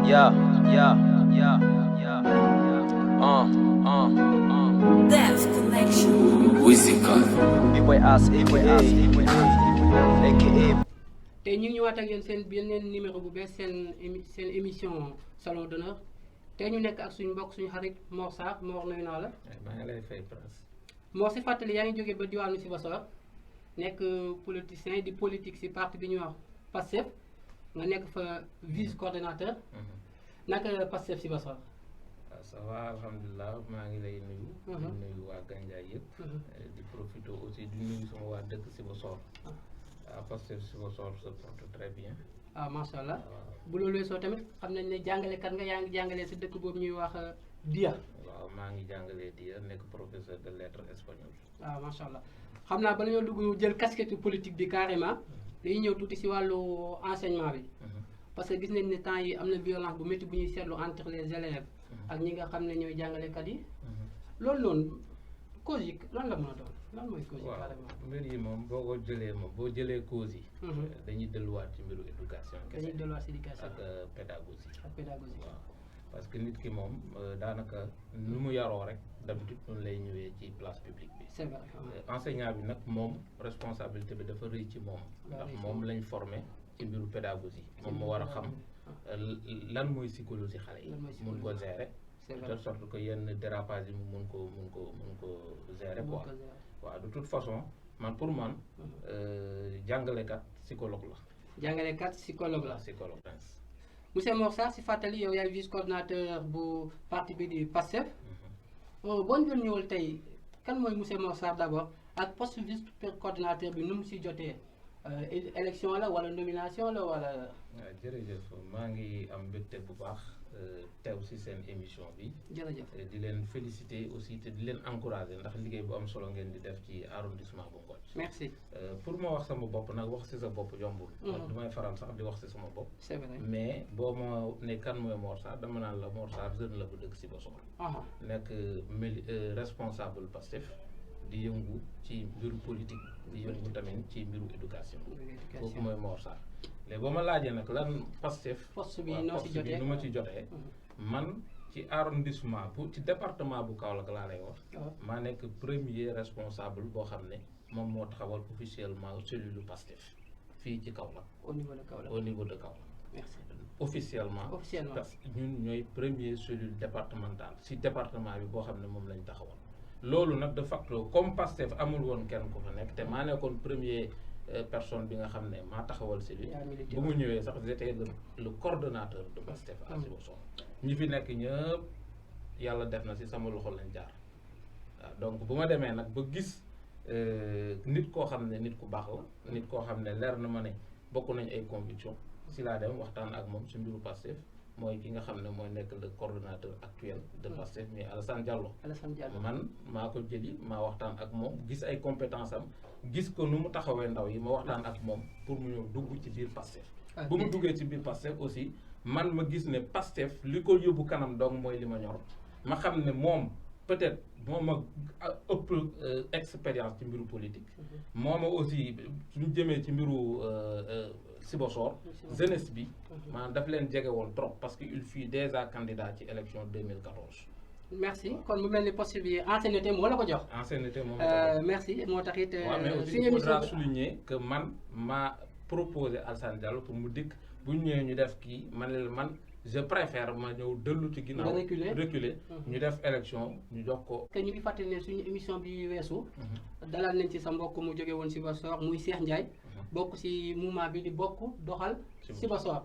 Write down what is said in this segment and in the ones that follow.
Yeah, yeah, yeah, yeah. Death Connection. Wizikal. B-Boy Ass, aka tey ñu ngi ñëwaat ak yéen seen beneen numéro bu bees seen émission salon d'honneur tey ñu nekk ak suñu mbokk suñu xarit Mor Sarr Mor nuyu naa la. maa ngi lay fay Prince. Mor si fàttali yaa ngi jógee ba diwaanu Sibassor nekk politicien di politique si parti bi ñuy wax Pastef nga nekk fa vice coordonnateur. naka Pastef Sibassor. waaw ça va alhamdulilah maa ngi lay nuyu. di nuyu waa Gandiaye yëpp. di profité aussi di nuyu sama waa dëkk Sibassor. waaw Pastef Sibassor se porte très bien. ah macha allah bu loolu weesoo tamit xam nañ ne jàngalekat nga yaa ngi jàngalee si dëkk boobu ñuy wax Dia. waaw maa ngi jàngalee Dia nekk professeur de lettres espagnol. waaw macha allah xam naa bala ñoo dugg jël casquette politique bi carrément dañuy ñëw tuuti si wàllu enseignement bi. parce que gis nañ ne temps yi am na violence bu métti bu ñuy seetlu entre les élèves ak ñi nga xam ne ñooy jàngalekat yi. loolu noonu cause yi lan la mën a doon lan mooy cause yi carrément. mbir yi moom boo ko jëlee moom boo jëlee cause yi. dañuy delluwaat ci mbiru éducation. dañuy delluwaat si éducation ak pédagogie. ak pédagogie waaw parce que nit ki moom daanaka nu mu yaroo rek d'habitude noonu lay ñëwee ci place publique bi. c'est vrai enseignant bi nag moom responsabilité bi dafa rëy ci moom. ndax moom lañ formé ci mbiru pédagogie. moom moo war a xam lan mooy psychologie xale yi. mun ko gérer. de telle sorte que yenn dérapage yi mu mun ko gérer quoi. waaw de toute façon man pour man jàngalekat psychologue la. jàngalekat psychologue la. psychologue. monsieur Mor Sarr si fàttali yow yaay vice coordinateur bu parti bi di Pastef. boo ñu doon ñëwal tey kan mooy monsieur Mor Sarr d'abord ak poste vice coordinateur bi nu mu si jotee élection la wala nomination la wala. waaw jërëjëf maa ngi am mbégte bu baax teew si seen émission bi. jërëjëf di leen féliciter aussi te di leen encourager ndax liggéey bu am solo ngeen di def ci arrondissement bu Ngothie. merci. pour ma wax sama bopp nag wax si sa bopp yombul. du may faral sax di wax si sama bopp. c'est vrai mais boo ma ne kan mooy Mor Sarr dama naan la Mor Sarr jeune la bu dëkk Sibassor. nekk responsable Pastef di yëngu ci mbiru politique di yëngu tamit ci mbiru éducation. kooku mooy Mor Sarr. léegi ba ma laajee nag lan Pastef. poste bi noo si jotee nu ma ci jotee. man ci arrondissement ci département bu Kaolack laa lay wax. maa nekk premier responsable boo xam ne moom moo taxawal officiellement cellule Pastef fii ci Kaolack. au niveau de Kaolack au niveau de Kaolack. merci. officiellement parce que ñun ñooy premier cellule départementale si département bi boo xam ne moom lañ taxawal. loolu nag de facto comme Pastef amul woon kenn ku fa nekk te maa nekkoon premier personne bi nga xam ne maa taxawal cellule. bu mu ñëwee sax j'étais le coordonnateur de Pastef à Sibassor. ñi fi nekk ñëpp yàlla def na si sama loxo lañ jaar waaw donc bu ma demee nag ba gis nit koo xam ne nit ku baax la nit koo xam ne leer na ma ne bokk nañ ay conviction si laa dem waxtaan ak moom si mbiru Pastef mooy ki nga xam ne mooy nekk le coordonnateur actuel de Pastef mais Alassane Diallo. man maa ko jëli maa waxtaan ak moom gis ay compétence am gis ko nu mu taxawee ndaw yi ma waxtaan ak moom pour mu ñëw dugg ci biir Pastef. bu mu duggee ci biir Pastef aussi man ma gis ne Pastef li ko yóbbu kanam donc mooy li ma ñor ma xam ne moom peut-être moo ma ëpp expérience ci mbiru politique. moo ma aussi suñu jëmee ci mbiru Sibassor jeunesse bi maanaam daf leen jege woon trop parce que il fut déjà candidat ci élection 2014. merci kon mu mel ni poste bi ancienneté moo la ko jox. ancienneté moom merci moo tax it. waaw mais aussi il faudra souligner que man maa proposé Alassane Diallo pour mu dikk bu ñu ñëwee ñu def kii man je préfère ma ñëw dellu ci ginnaaw. reculer ñu def élection ñu jox ko. que ñu ngi fàttali ne suñu émission bi weesu. dalal nañ ci sa mbokk mu jóge woon Sibassor muy Cheikh Ndiaye. bokk ci mouvement bi di bokk doxal Sibassor.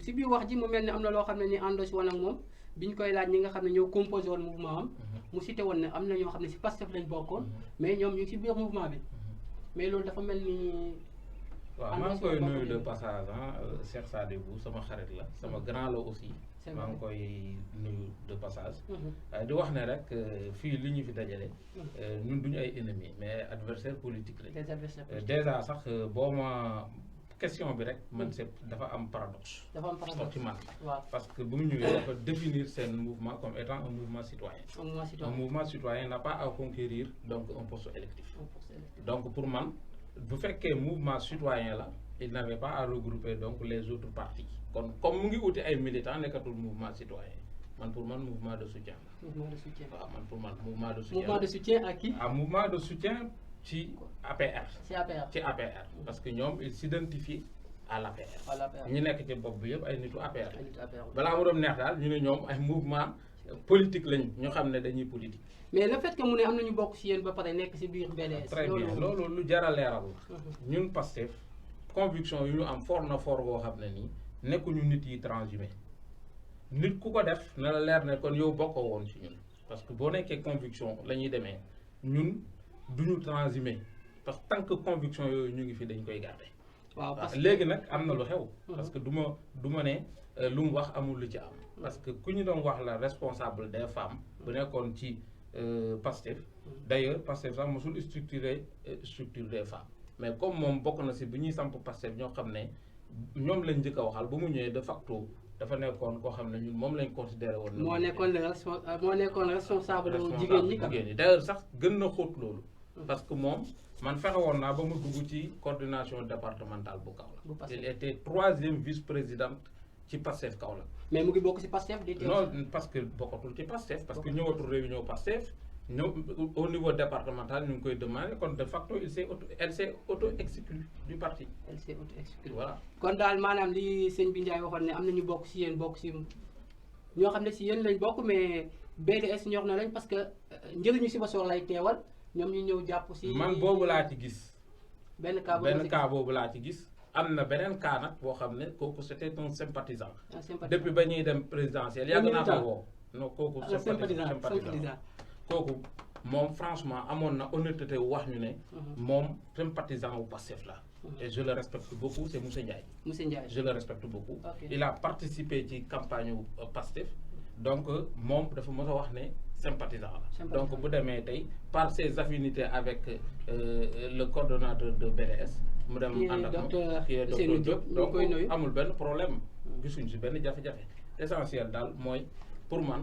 ci biir wax ji mu mel ni am na loo xam ne ni àndoo si woon ak moom bi ñu koy laaj ñi nga xam ne ñoo composé woon mouvement am. mu cité woon ne am na ñoo xam ne si Pastef lañ bokkoon. mais ñoom ñu ngi ci biir mouvement bi. mais loolu dafa mel ni. waaw maa ngi koy nuyu de passage Cheikh Sadibou sama xarit la sama grand la aussi. maa ngi koy nuyu de passage. di wax ne rek fii li ñu fi dajale. ñun duñu ay ennemis mais adversaire politique lañ. déjà sax boo ma question bi rek man c'est dafa am paradoxe. ci man. parce que bu mu ñëwee dafa définir seen mouvement comme étant un mouvement citoyen. un mouvement citoyen n'a pas à conquérir donc un poste électif. donc pour man bu fekkee mouvement citoyen la il n'avait pas à regrouper donc les autres partis kon comme mu ngi uti ay militants nekkatul mouvement citoyen man pour man mouvement de soutien la. mouvement de soutien. waaw man pour man mouvement de soutien. mouvement de soutien à qui? ah mouvement de soutien ci APR. ci APR. ci APR parce que ñoom ils s'identifient à l'APR. à l'APR. ñi nekk ci bopp bi yëpp ay nitu APR. ay nit APR. balaa mu doon neex daal ñu ne ñoom ay mouvement politique lañ ñu xam ne dañuy politique. mais le fait que mu ne am na ñu bokk ci yéen ba pare nekk ci biir BDS. très bien loolu lu jar a leeral la. ñun Pastef conviction yu ñu am fort na fort boo xam ne nii nekkuñu nit yi transhumé nit ku ko def na la leer ne kon yow bokkoo woon ci ñun parce que boo nekkee conviction la ñuy demee ñun duñu transhumé parce que tant que conviction yooyu ñu ngi fi dañ koy garder. waaw parce que léegi nag am na lu xew. parce que du ma ne lu mu wax amul lu ci am. parce que ku ñu doon wax la responsable des femmes bu nekkoon ci Pastef d'ailleurs Pastef sax mosul structure des femmes mais comme moom bokk na si bi ñuy samp Pastef ñoo xam ne ñoom lañ njëkk a waxal ba mu ñëwee de facto dafa nekkoon koo xam ne ñun moom lañ considéré woon. moo nekkoon responsable jigéen ñi d'ailleurs sax gën na xóot loolu. parce que moom man fexe woon naa ba mu dugg ci coordination départementale bu Kaolack. il était 3e vice-présidente ci Pastef Kaolack. mais mu ngi bokk ci Pastef di non parce que bokkatul ci Pastef parce que ñëwatul réunion Pastef ñëw au niveau départemental ñu ngi koy demandé kon de facto elle s'est auto-exclue du parti. elle s'est auto-exclue. voilà kon daal maanaam li sëñ bi Ndiaye waxoon ne am na ñu bokk ci yéen bokk ci ñoo xam ne ci yéen lañ bokk mais BDS ñor na lañ parce que njëriñu Sibassor lay teewal ñoom ñu ñëw jàpp ci. man boobu laa ci gis. benn cas boobu laa ci gis. am na beneen cas nag boo xam ne kooku c'était un sympathisant. depuis ba ñuy dem présidentielle yàgg naa ko woo. non kooku sympathisant kooku moom franchement amoon na honnêteté wax ñu ne. moom sympathisant wu Pastef la. et je le respecte beaucoup c'est Moussa Ndiaye. Moussa Ndiaye je le respecte beaucoup. Okay. Il a participé ci campagne wu Pastef donc moom dafa mën a wax ne sympathisant la. donc bu demee tey par ses affinités avec le coordonnateur de BDS. mu dem ànd ak moom kii docteur Diop donc amul benn problème gisuñ si benn jafe-jafe essentiel daal mooy pour man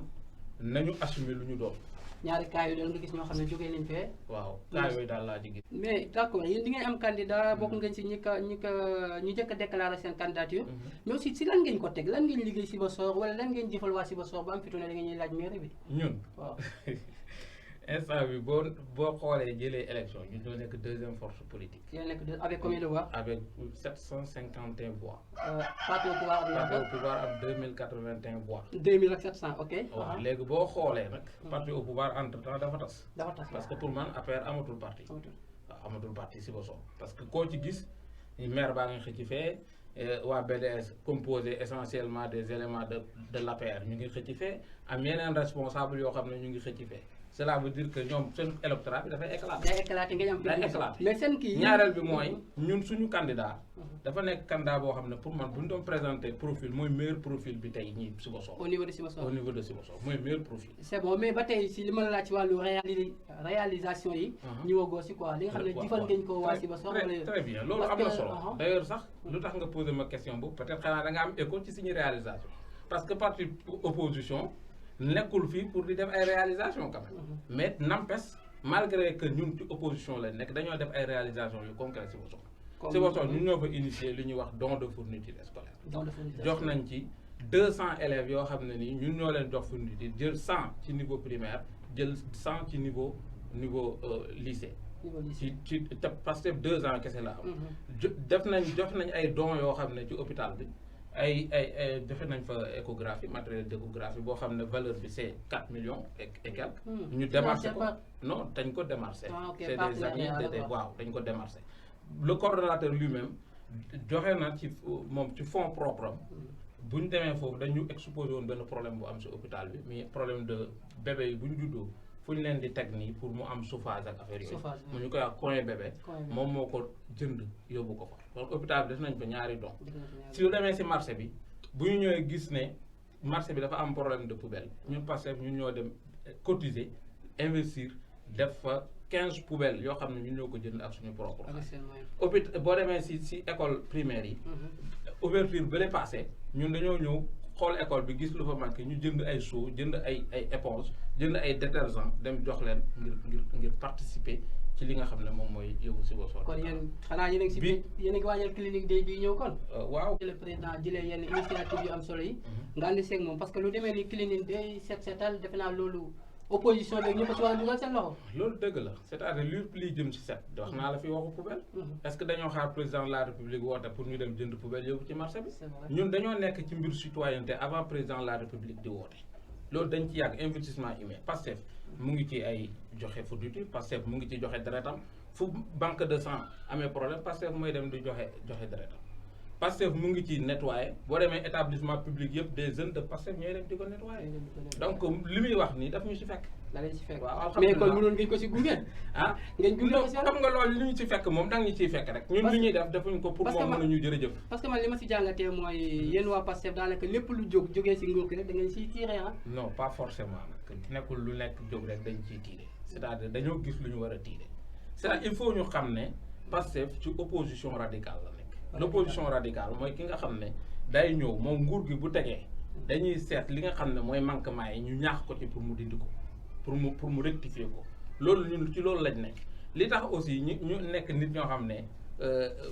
nañu assumer lu ñu doon. ñaari cas yooyu doon nga gis ñoo xam ne jógee nañ fee. waaw cas yooyu daal laa ci gis. mais d'accord yéen di ngeen am candidat bokk ngeen si ñi njëkk a déclaré seen candidature. mais aussi si lan ngeen ko teg lan ngeen liggéey Sibassor wala lan ngeen jëfal waa Sibassor ba am fi tuuti da ngeen ñuy laaj mairie bi. ñun waaw. instant bi boo xoolee jëlee élection ñun ñoo nekk 2e force politique. yéen nekk avec combien de voix. avec 751 voix. parti au pouvoir am parti au pouvoir am 2081 voix. 2700 ok. waaw léegi boo xoolee nag. parti au pouvoir entre temps dafa tas. dafa tas parce que pour man APR amatul parti. waaw amatul parti Sibassor parce que koo ci gis maire baa nga xëcc fee waa BDS composé essentiellement des éléments de l'APR ñu ngi xëcc fee am yeneen responsable yoo xam ne ñu ngi xëcc fee. cela veut dire que ñoom seen électorat bi dafay éclater. day éclater nga am day éclater mais seen kii ñaareel bi mooy ñun suñu candidat. dafa nekk candidat boo xam ne pour man bu ñu doon présenter profil mooy meilleur profil bi tey ñii Sibassor. au niveau de Sibassor au niveau de Sibassor mooy meilleur profil. c'est bon mais ba tey si li ma la laaj ci wàllu réalisation yi. ñëwagoo si quoi li nga xam ne jëfal ngeen ko waa Sibassor. très bien loolu am na solo d'ailleurs sax lu tax nga poser ma question boobu peut-être xanaa da nga am écho ci suñu réalisation parce que parti opposition. nekkul fii pour di def ay réalisation quand même. mais n'empêche malgré que ñun ci opposition la nekk dañoo def ay réalisation yu concret Sibassor. Sibassor ñun ñoo fa initier li ñuy wax don de fourniture scolaire. don de fourniture jox nañ ci 200 élèves yoo xam ne nii ñun ñoo leen jox fourniture jël 100 ci niveau primaire jël 100 ci niveau lycée. ci parce que 2 ans kese la am. def nañ ay dons yoo xam ne ci hôpital bi. ay defe nañ fa échographie matériel d'échographie boo xam ne valeur bi c'est 4 millions et quelques. ñu démarché ko non dañ ko démarché. c'est des amis waaw dañ ko démarché. le coordonnateur lui-même joxe na ci moom ci fonds propre am. bu ñu demee foofu dañu exposé woon benn problème bu am si hôpital bi mais problème de bébé yi bu ñu juddoo fu ñu leen di teg nii pour mu am chauffage ak affaire yooyu. mu ñu koy wax coin bébé. moom moo ko jënd yóbbu ko fa. donc hôpital bi def nañ fa ñaari don si lu demee si marché bi bu ñu ñëwee gis ne marché bi dafa am problème de poubelle ñun Pastef ñun ñoo dem cotiser investir def fa 15 poubelles yoo xam ne ñun ñoo ko jënd ak suñu propre hôpital boo demee si école primaire yi ouverture ba lay passé ñun dañoo ñëw xool école bi gis lu fa manqué ñu jënd ay seau jënd ay éponge jënd ay détergent dem jox leen ngir participer ci li nga xam ne moom mooy yóbbu Sibassor. kon yéen xanaa yéen a ngi si bi yéen a ngi waajal clinique day bi ñëw kon. waaw. le président jëlee yenn initiative yu am solo yi. nga andi seeg moom parce que lu demee ni clinique day setal defe naa loolu opposition bi ñëpp a si war a dugal seen loxo. loolu dëgg la c'est-à-dire lépp liy jëm ci set wax naa la fi waxu poubelle. est-ce que dañoo xaar président de la république woote pour ñu dem jënd poubelle yóbbu ci marché bi. ñun dañoo nekk ci mbir citoyenneté avant président de la république di woote. loolu dañ ci yàgg investissement humain Pastef mu ngi ci ay joxe fourniture Pastef mu ngi ci joxe deretam fu banque de sang amee problème Pastef mooy dem di joxe deretam Pastef mu ngi ci nettoyer boo demee établissement public yëpp des jeunes de Pastef ñooy dem di ko nettoyer donc li muy wax nii daf ñu ci fekk. da leen ci fekk waaw mais kon mënoon ngeen ko si gunge. ah ngeen gunge ko si xam nga loolu li ñu ci fekk moom danga ñu ciy fekk rek. ñun li ñuy def defuñ ko pour moom mën a ñu jërëjëf. parce que man li ma si jàngatee mooy yéen waa Pastef daanaka lépp lu jógee si nguur gi rek da ngeen siy tiré ah. non pas forcément nag nekkul lu nekk jóg rek dañ ciy tiré c'est-à-dire dañoo gis lu ñu war a tiré c'est-à-dire il faut ñu xam ne Pastef ci opposition radicale la nekk. l'opposition radicale mooy ki nga xam ne day ñëw moom nguur gi bu tegee dañuy seet li nga xam ne mooy manquement yi ñu ñaax ko ci pour mu dindi ko pour mu rectifier ko loolu ñun ci loolu lañ nekk li tax aussi ñu nekk nit ñoo xam ne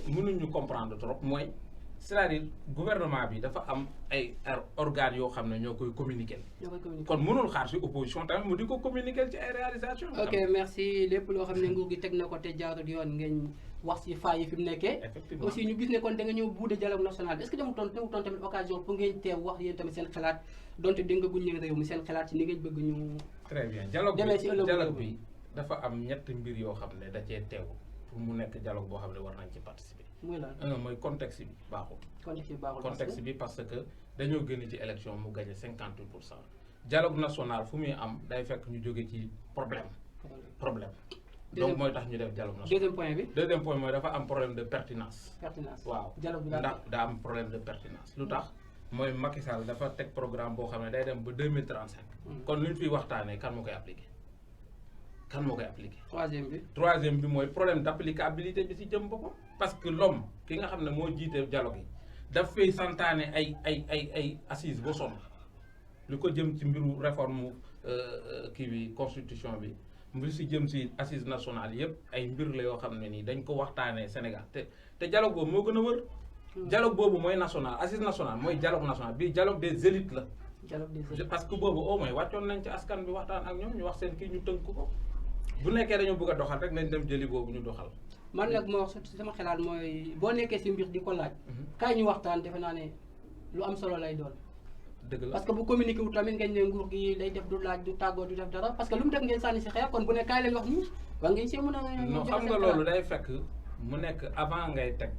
mënuñu comprendre trop mooy c'est-à-dire gouvernement bi dafa am ay organes yoo xam ne ñoo koy communiquer. kon mënul xaar si opposition tamit mu di ko communiquer ci ay réalisations. ok merci lépp loo xam ne nguur gi teg na ko te jaarul yoon ngeen wax si faay yi fi mu nekkee. effectivement aussi ñu gis ne kon da nga ñëw buude dialogue national est-ce que demutoon tamit occasion pour ngeen teew wax yéen tamit seen xalaat donte dégg nga guñ leen réew mi seen xalaat ci ni ngeen bëgg ñu. très bien dialogue bi dafa am ñetti mbir yoo xam ne da cee teew pour mu nekk dialogue boo xam ne war nañ ci participer. muy lan mooy contexte bi baaxul. contexte bi parce que dañoo génn ci élection mu gagné 58%. dialogue national fu muy am day fekk ñu jóge ci problème. donc mooy tax ñu def dialogue national. deuxième point mooy dafa am problème de pertinence. waaw ndax daa am problème de pertinence lu tax mooy Macky Sall dafa teg programme boo xam ne day dem ba 2035. kon lu ñu fiy waxtaanee kan moo koy appliqué. troisième bi mooy problème d'applicabilité bi ci jëm boppam. parce que l'homme ki nga xam ne moo jiite dialogue yi daf fay santaane ay assises ba sonn lu ko jëm ci mbiru réforme kii bi constitution bi mbir si jëm si assises nationales yëpp ay mbir la yoo xam ne nii dañ ko waxtaanee Sénégal te dialogue boobu moo gën a wër. dialogue boobu mooy national assise nationale mooy dialogue national bii dialogue des élites la. parce que boobu au moins wàccoon nañ ci askan bi waxtaan ak ñoom ñu wax seen kii ñu tënk ko bu nekkee dañoo bëgg a doxal rek nañ dem jëli boobu ñu doxal. man nag moo wax sama xalaat mooy boo nekkee si mbir di ko laaj. kaay ñu waxtaan defe naa ne lu am solo lay doon. dëgg la parce que bu communiqué wu tamit ngeen ne nguur gi day def du laaj du tàggoo du def dara parce que lu mu def ngeen sànni si xeex kon bu ne kaay leen wax nii war ngeen see mën a. non xam nga loolu day fekk mu nekk avant ngay teg.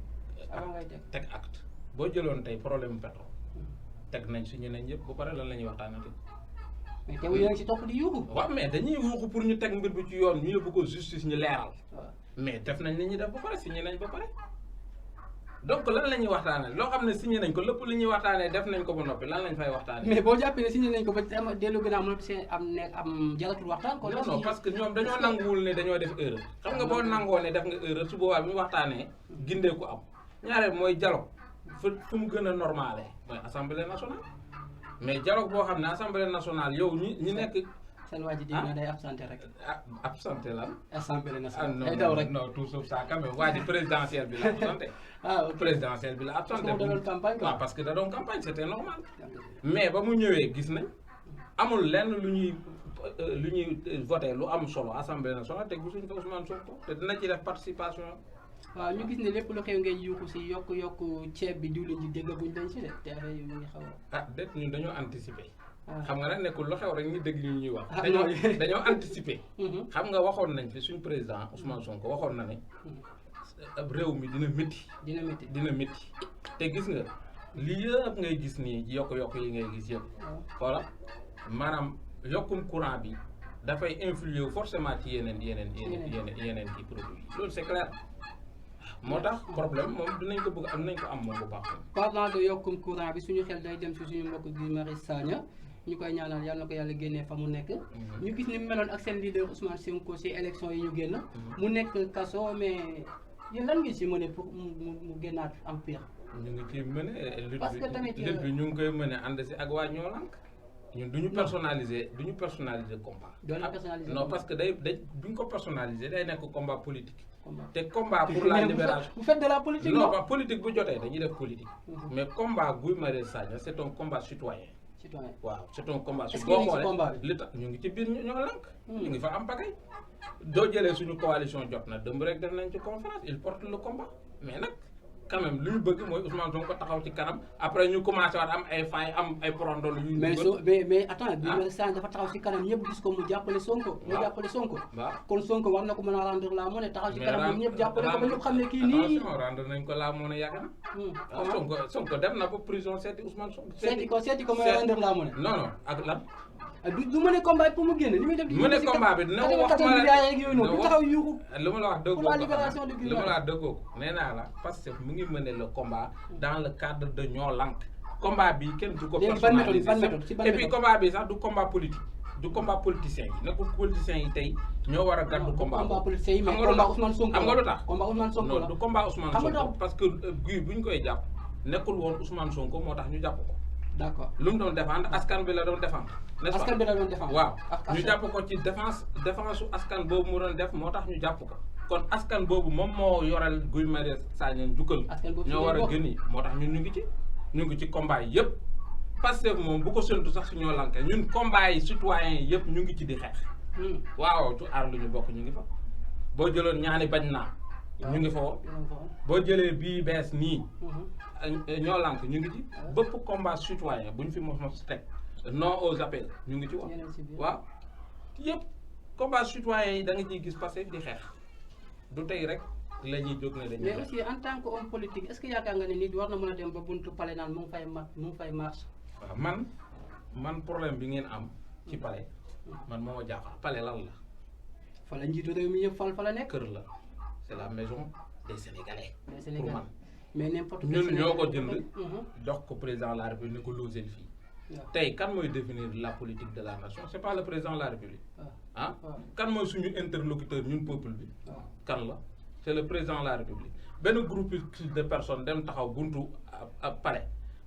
avant ngay teg acte boo jëloon tey problème pétrole teg nañ si ñeneen yëpp ba pare lan la ñuy waxtaanati. mais teewul yéen a ngi si topp di yuuxu. waaw mais dañuy yuuxu pour ñu teg mbir bi ci yoon ñu yóbbu ko justice ñu leeral. mais def nañ li ñuy def ba pare signé nañ ba pare donc lan la ñuy waxtaanee loo xam ne signé nañ ko lépp li ñuy waxtaanee def nañ ko ba noppi lan lañ fay waxtaanee. mais boo jàppee ne signé nañ ko ba dellu gën a am seen am jaratul waxtaan. kon non parce que ñoom dañoo nanguwul ne dañoo def erreur. xam nga boo nangoo ne def nga erreur su boobaa bi ñu waxtaanee gindee ko am ñaareel mooy dialogue fu mu gën a normalé mooy assemblée nationale mais dialogue boo xam ne assemblée nationale yow ñi nekk. seen waa ji dégg naa day absenté rek. absenté lan. assemblée nationale day daw rek non tout sauf ça quand même waa ji présidentielle bi la absenté. présidentielle bi la absenté. parce que da doon campagne quoi. waaw parce que da doon campagne c'était normal. mais ba mu ñëwee gis nañ amul lenn lu ñuy voté lu am solo assemblée nationale te gisuñ ko Ousmane Sonko te dina ci def participation. waaw ñu gis ne lépp lu xew ngeen yuuxu si yokk ceeb bi diwlin ji déggaguñ dañ si de te affaire yi mu ngi xaw a. déet ñun dañoo anticiper. xam nga nag nekkul lu xew rek ñu dégg ñu ñuy wax. ah dañoo anticiper. xam nga waxoon nañ fi suñ président Ousmane Sonko waxoon na ne réew mi dina métti. te gis nga lii yëpp ngay gis nii yokk yi ngay gis yëpp. voilà maanaam yokkum courant bi dafay influer forcément ci yeneen ci produit loolu c'est clair. moo tax problème moom dinañ ko bëgg am nañ ko am moom bu baax. parlant de yokkum courant bi suñu xel day dem si suñu mbokk Guy Marius Sagna ñu koy ñaanal yàlla na ko yàlla génnee fa mu nekk. ñu gis ni mu meloon ak seen leader Ousmane Sonko si élection yi ñu génn. mu nekk kaso mais yéen lan ngi si mëne pour mu génnaat am pire. ñu ngi ciy mëne. parce que tamit lutte bi ñu ngi koy mëne ànd si ak waa ñoo lank ñun du ñu personnaliser combat. doo leen personnaliser non combat. parce que day bu ñu ko personnaliser day nekk combat politique. Combat. te combat pour la libération. vous faites de la politique non non pas politique bu jotee dañuy def politique. mais combat Guy Marius Sagna c' est un combat citoyen. citoyen waaw c' est un combat. Est-ce boo que yéen a ngi ci xoolee combat bi? li tax ñu ngi ci biir ñoo lànk. ñu ngi fa am pagay. doo jëlee suñu coalition jot na dëmb rek def nañ ci conférence il porte le combat mais nag quand même lu ñu bëgg mooy Ousmane Sonko taxaw ci kanam après ñu commencé waat am ay failles am ay porondol yu ñu. mais attends Guy Marius Sagna dafa taxaw ci kanam ñëpp gis ko mu jàppale Sonko. mu jàppale Sonko. waaw kon Sonko war na ko mën a rendre la monnaie taxaw ci kanam ñëpp jàppale ko ba ñëpp xam ne kii nii. attention rendre nañ ko la monnaie yàgg na. waaw Sonko dem na ba prison seeti Ousmane Sonko. seeti ko mooy rendre la monnaie. non non ak lan. du mëne combat pour mu génn li muy def. mu ne combat bi dina wax ma la yooyu noonu du taxaw yuuxu. lu ma la wax dëggoo pour la libération de Guy lu ma la wax dëggoo nee naa la parce que mu ngi mener le combat dans le cadre de ñoo lank combat bi kenn du ko personnaliser et puis combat bi sax du combat politique du combat politicien yi nekkul politiciens yi tey ñoo war a gàddu combat politicien yi mais combat Ousmane Sonko xam nga lu tax combat Ousmane Sonko non du combat Ousmane Sonko parce que Guy bu ñu koy jàpp nekkul woon Ousmane Sonko moo tax ñu jàpp ko. d'accord lu mu doon défendre askan bi la doon défendre. n'est-ce pas askan bi la doon défendre. waaw ñu jàpp ko ci défense su askan boobu mu doon def moo tax ñu jàpp ko kon askan boobu moom moo yoral Guy Marius Sagna njukkal. ñoo war a gën yi moo tax ñun ñu ngi ci combat yi yëpp. Pastef moom bu ko séntu sax su ñoo lanke ñun combat yi citoyens yi yëpp ñu ngi ci di xeex. waaw tu aar lu ñu bokk ñu ngi fa. boo jëloon ñaani bañ naa. ñu ngi fa woon boo jëlee bii bees nii. ñoo lank ñu ngi ci bëpp combat citoyen bu ñu fi mos teg non aux appels ñu ngi ci wax waaw yëpp combat citoyen yi da nga ciy gis Pastef di xeex du tey rek la ñuy jóg ne dañuy mais aussi en tant que homme politique est-ce que yaakaar nga ne nit war na mën a dem ba buntu palais naan mu ngi fay marche waaw man problème bi ngeen am ci palais man moo ma jaaxal palais lan la fa la njiitu réew mi yëpp fa la nekk kër la c'est la maison des Sénégalais pour man mais n'importe ñun ñoo ko jënd jox ko président de la République ne ko logel fii tey kan mooy définir la politique de la nation c'est pas le président de la République ah kan mooy suñu interlocuteur ñun peuple bi kan la c'est le président de la République benn groupe de personnes dem taxaw buntu pare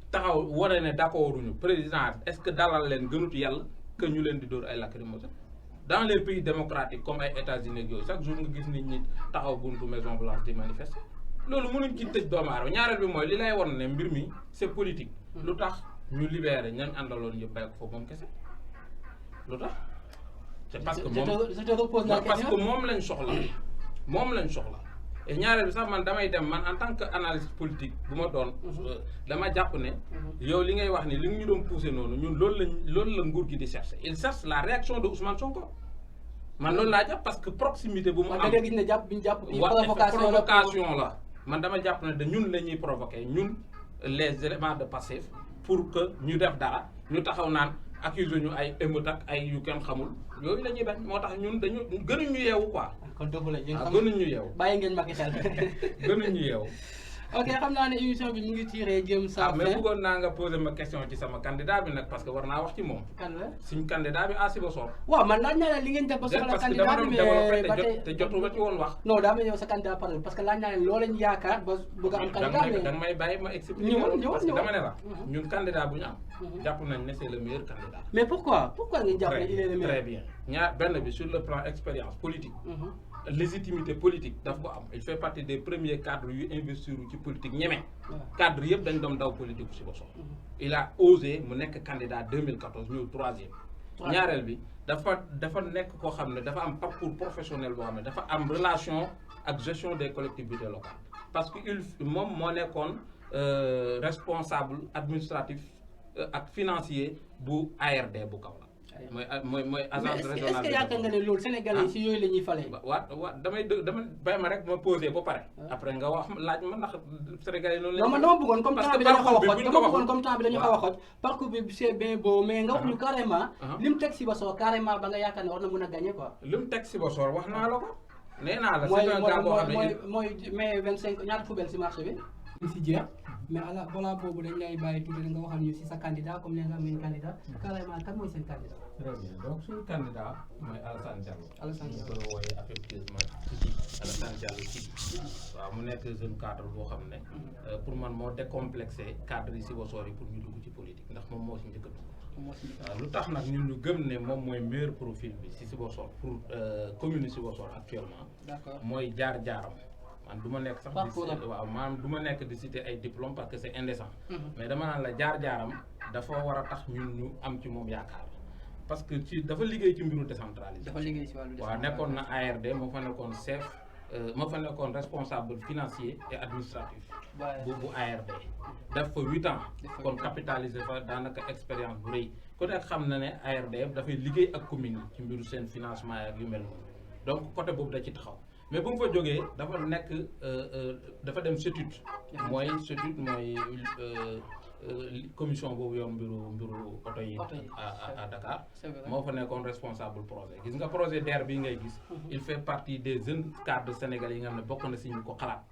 taxaw wane ne d'accord uñu président est-ce que dalal leen gënut yàlla que ñu leen di dóor ay lacrymogènes dans les pays démocratiques comme ay États-Unis ak yooyu chaque jour nga gis nit ñi taxaw buntu Maison Blanche di manifester loolu mënuñ ci tëj doomu aadama ñaareel bi mooy li lay won ne mbir mi c'est politique lu tax ñu libéré ñañ àndaloon yëpp bàyyi ko foofu moom kese lu tax c'est parce que moom lañ soxla et ñaareel bi sax man damay dem man en tant que analyste politique bu ma doon dama jàpp ne yow li ngay wax ni li ñu doon poussé noonu ñun loolu la nguur gi di chercher il cherche la réaction de Ousmane Sonko man loolu laa jàpp parce que proximité bu mu am da nga gis ne jàpp bi ñu jàpp provocation la man dama jàpp ne de ñun la ñuy provoquer ñun les éléments de Pastef pour que ñu def dara ñu taxaw naan accuse ñu ay émeute ak ay yu kenn xamul yooyu la ñuy bañ moo tax ñun dañu gënuñ ñu yeewu quoi. kon dëgg la ñu xam gënuñ ñu yeewu. bàyyi ngeen Macky xel. gënuñ ñu yeewu. ok xam naa ne émission bi mu ngi tiré jëm sa fin. mais bëggoon naa nga poser ma question ci sama candidat bi nag parce que war naa wax ci moom. kan la suñu candidat bi à Sibassor. waaw man laaj naa leen li ngeen def ba soxla candidat bi mais ba tey te jotuma ci woon wax. non daa may ñëw sa candidat parole parce que laaj naa leen loo leen yaakaar ba bëgg a am candidat mais da nga may bàyyi ma expliquer parce que dama ne la ñun candidat bu ñu am jàpp nañ ne c'est le meilleur candidat. mais pourquoi ngeen jàpp ne il est le meilleur. très bien benn bi sur le plan expérience politique. légitimité politique daf ko am il fait partie des premiers cadres yu investir ci politique ñeme. cadre yëpp dañ doon daw politique bu Sibassor. il a osé mu nekk candidat 2014 ñëw troisième. ñaareel bi dafa nekk koo xam ne dafa am parcours professionnel boo xam ne dafa am relation ak gestion des collectivités locales parce que moom moo nekkoon responsable administratif ak financier bu ARD bu Kaolack. mooy agence régionale. est-ce que yaakaar nga ne loolu Sénégalais si yooyu la ñuy falee. waaw damay bay ma rek ma posé ba pare. après nga wax laaj ma ndax Sénégalais noonu la. non man dama bëggoon comme temps bi dañu xaw a xoj parcours bi c'est bien beau mais nga wax ñu carrément. lim teg Sibassor carrément ba nga yaakaar ne war na mën a gagner quoi. lim teg Sibassor wax naa la ko. nee naa la c'est un gars boo xam ne mooy mai 25 ñaata poubelle si marché bi. si jeex mais ala balaa boobu dañ lay bàyyi tuuti nga waxal ñu si sa candidat comme nee nga am candidat carrément kan mooy seen candidat. très bien donc suñu candidat mooy Alassane Diallo. Alassane Diallo ñu koy wooyee affectueusement Titi Alassane Diallo Titi. waaw mu nekk jeune cadre boo xam ne pour man moo décomplexé cadre yi Sibassor yi pour ñu dugg ci politique ndax moom moo si njëkk a dugg waaw lu tax nag ñun ñu gëm ne moom mooy meilleur profil bi si Sibassor pour commune Sibassor actuellement. d'accord mooy jaar-jaaram. man du ma nekk sax parcours am waaw maanaam du ma nekk di citer ay diplômes parce que c'est indécent. mais dama naan la jaar-jaaram dafa war a tax ñun ñu am ci moom yaakaar parce que ci dafa liggéey ci mbiru décentralisation. dafa liggéey ci wàllu waaw nekkoon na ARD moo fa nekkoon chef moo fa nekkoon responsable financier et administratif. bu ARD. def fa 8 ans. kon capitalisé fa daanaka expérience bu rëy ku nekk xam na ne ARD dafay liggéey ak commune yi ci mbiru seen financement ak yu mel noonu donc côté boobu da ci taxaw. mais bu mu fa jógee dafa nekk dafa dem CETUD mooy commission boobu yoon mbiru oto yi à Dakar moo fa nekkoon responsable projet gis nga projet DER bii ngay gis il fait partie des jeunes cadres sénégalais yi nga xam ne bokk na si ñu ko xalaat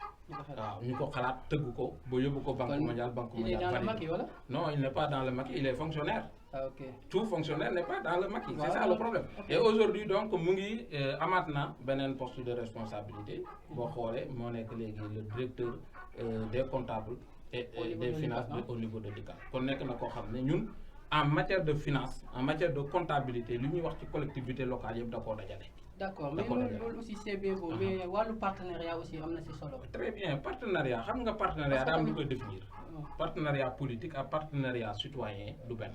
waaw ñu ko xalaat tëgg ko ba yóbbu ko banque mondiale il est dans le Macky wala non il n'est pas dans le Macky il est fonctionnaire. Ah, ok. Tout fonctionnaire n'est pas dans le Macky, Voilà. c'est ça le problème. Okay. Et aujourd'hui donc mu ngi amaat na beneen poste de responsabilité boo xoolee moo nekk léegi le directeur des comptables et des finances au niveau de DICA kon nekk na koo xam ne ñun en matière de finance en matière de comptabilité li ñuy wax ci collectivité locale yëpp da koo dajale. D'accord mais loolu aussi c'est bien beau mais wàllu partenariat aussi am na ci solo. Très bien partenariat xam nga partenariat daa am lu koy définir. Partenariat politique ak partenariat citoyen du benn.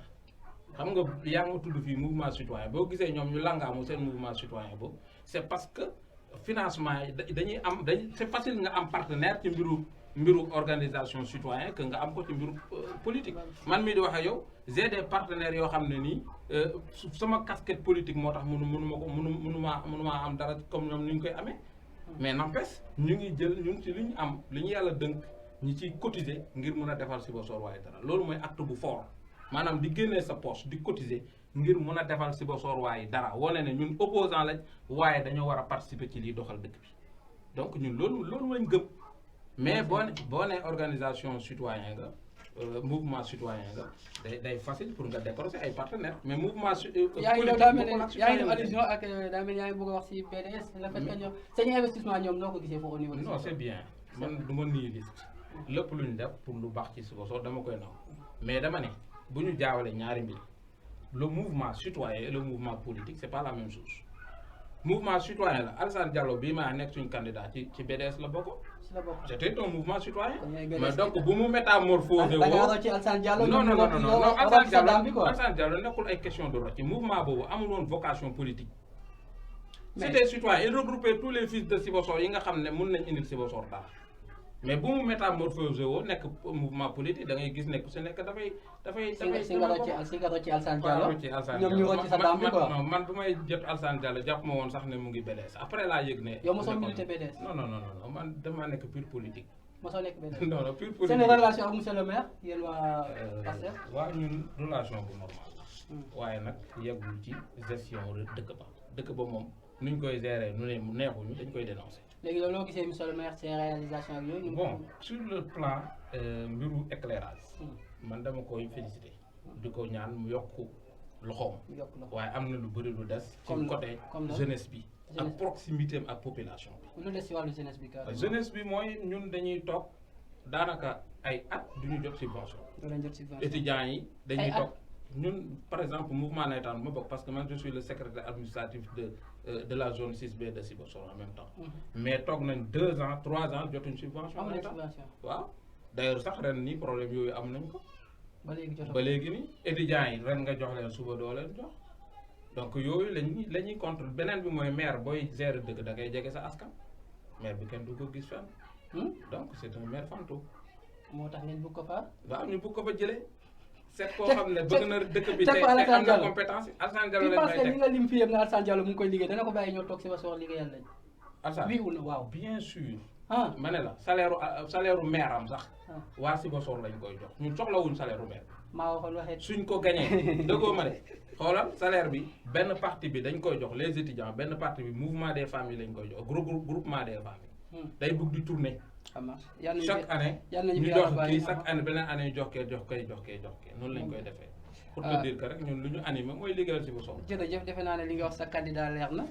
xam nga yaa ngi tudd fii mouvement citoyen boo gisee ñoom ñu langaamu seen mouvement citoyen boobu c'est parce que financement yi dañuy am c'est facile nga am partenaire ci mbiru organisation citoyen que nga am ko ci mbiru politique. man mii di wax ak yow j'ai des partenaires yoo xam ne nii sama casquette politique moo tax mënumaa am dara comme ñoom ni ñu koy amee. mais n'empêche ñu ngi jël ñun ci li ñu am li ñu yàlla dënk ñi ciy cotiser ngir mën a defal Sibassor waaye dara loolu mooy acte bu fort. maanaam di génnee sa poche di cotiser ngir mun a defal Sibassor waaye dara wane ne ñun opposant lañ waaye dañoo war a participer ci liy doxal dëkk bi donc ñun loolu lañ gëm mais boo nee organisation citoyen nga mouvement citoyen nga day facile pour nga décrocher ay partenaires mais mouvement yaa ngi daa mel ne yaa ngi def allusion ak daa mel yaa ngi bëgg a wax ci BDS le fait que ñoom seen investissement ñoom noo ko gisee foofu au niveau non c'est bien man du ma nihiliste lépp lu ñu def pour lu baax ci Sibassor dama koy naw mais dama ne bu ñu jaawale ñaari mbir le mouvement citoyen et le mouvement politique c'est pas la même chose mouvement citoyen la Alassane Diallo bii maa nekk suñu candidat ci BDS la bokk. C'était un mouvement citoyen. mais donc bu mu métamorphosé woo ci Alassane Diallo non Alassane Diallo nekkul ay question de rocci mouvement boobu amul woon vocation politique. C'était citoyen il regroupait tous les fils de Sibassor yi nga xam ne mun nañ indil Sibassor dara. mais bu mu métamorphosé woo nekk mouvement politique da ngay gis ne ku si nekk dafay. si nga doon ci Alassane Diallo ñoom ñu woo ci sa daam bi quoi non man bu may jot Alassane Diallo jàpp ma woon sax ne mu ngi BDS après laa yëg ne. yow mosoo milité BDS. non man damaa nekk pure politique. mosoo nekk BDS. non pure politique seen relation ak monsieur le maire yéen waa Pastef. waaw ñun relation bu normal la. waaye nag yeggul ci gestion dëkk ba moom nuñ koy gérer nu ne mu neexuñu dañ koy dénoncer. léegi loolu loo gisee monsieur le maire ses réalisations ak yooyu. bon sur le plan mbiru éclairage. man dama koy féliciter. di ko ñaan mu yokk loxoom. waaye am na lu bëri lu des. ci côté jeunesse bi. ak proximité am ak population bi. lu des ci wàllu jeunesse bi carrément. jeunesse bi mooy ñun dañuy toog daanaka ay at du ñu jot subvention. étudiants yi dañuy toog. ñun par exemple mouvement nawetaan ma bokk parce que man je suis le secrétaire administratif de la zone 6B de Sibassor en même temps. mais toog nañ 2 ans 3 ans jotuñ subvention. waaw d'ailleurs sax ren nii problème yooyu am nañ ko. ba léegi nii étudiants yi ren nga jox leen suba doo leen jox. donc yooyu la ñuy contre beneen bi mooy maire booy gérer dëkk da ngay jege sa askan. maire bi kenn du ko gis fenn. donc c'est un maire fantôme. moo tax ngeen bëgg ko fa. waaw ñu bëgg ko fa jëlee. seet koo xam ne bëgg na dëkk bi te am na compétence Alassane Diallo lañ may teg li nga lim fi yëpp na Alassane Diallo mu ngi koy liggéey dana ko bàyyi ñoo toog Sibassor liggéeyal lañ. Alassane oui ou non waaw bien sûr. ma ne la salaire maire am sax. waa Sibassor lañ koy jox ñun soxlawuñ salaire maire. maa waxoon waxee. suñ ko gañee dëggoo ma de xoolal salaire bi benn partie bi dañ koy jox les étudiants benn partie bi mouvement des familles lañ koy jox groupement des familles. day bëgg di tourner. chaque année ñu jox kii chaque année beneen année ñu jox kee noonu lañ koy defee. pour te dire que rek ñun lu ñu animé mooy liggéeyal Sibassor. jërëjëf defe naa ne li nga wax sa candidat leer na.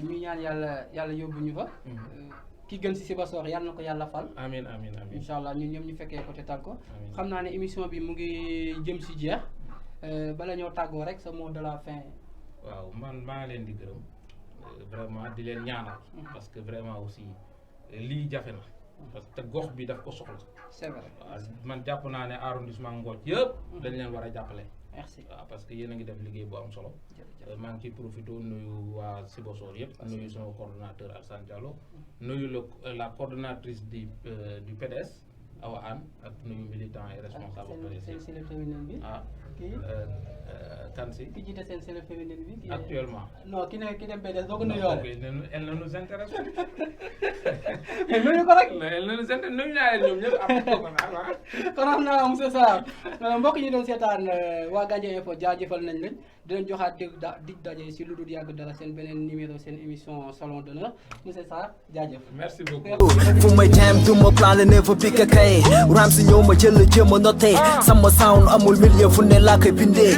ñu ñaan yàlla yóbbu ñu fa. ki gën si Sibassor yàlla na ko yàlla fal. amiin incha allah ñun ñoom ñu fekkee ko te tal ko. xam naa ne émission bi mu ngi jëm si jeex. bala ñoo tàggoo rek sa mot de la fin. waaw man maa ngi leen di gërëm vraiment di leen ñaanal. parce que vraiment aussi lii jafe na. parce que gox bi daf ko soxla. c'est vrai waaw man jàpp naa ne arrondissement Ngothie yëpp. dañ leen war a jàppale. merci waaw parce que yéen a ngi def liggéey bu am solo. maa ngi ciy profité nuyu waa Sibassor yëpp. nuyu sama coordonnateur Alassane Diallo. nuyu la coordonnatrice du PDS Awa Anne ak nuyu militant et responsable PDS. seen cellule féminine bi. ah kii kan si. ki jiite seen cellule féminine bi. actuellement. non ki dem PDS doo ko nuyuwaale. elle ne nous intéresse pas. mais nuyu ko rek. elle ne nous intéresse nuyu naa leen ñoom ñëpp am na kon xam naa monsieur Sarr mbokk ñi doon seetaan waa Gandiaye Info jaajëfal nañ leen di leen joxaat dig daje si lu dul yàgg dara seen beneen numéro seen émission salon d'honneur monsieur Sarr jaajëf. merci beaucoup. fu may jam du ma plan la never bi ka kay ram si ñëw ma jël jéem a noté sama sound amul milieu fu ne laa koy bindee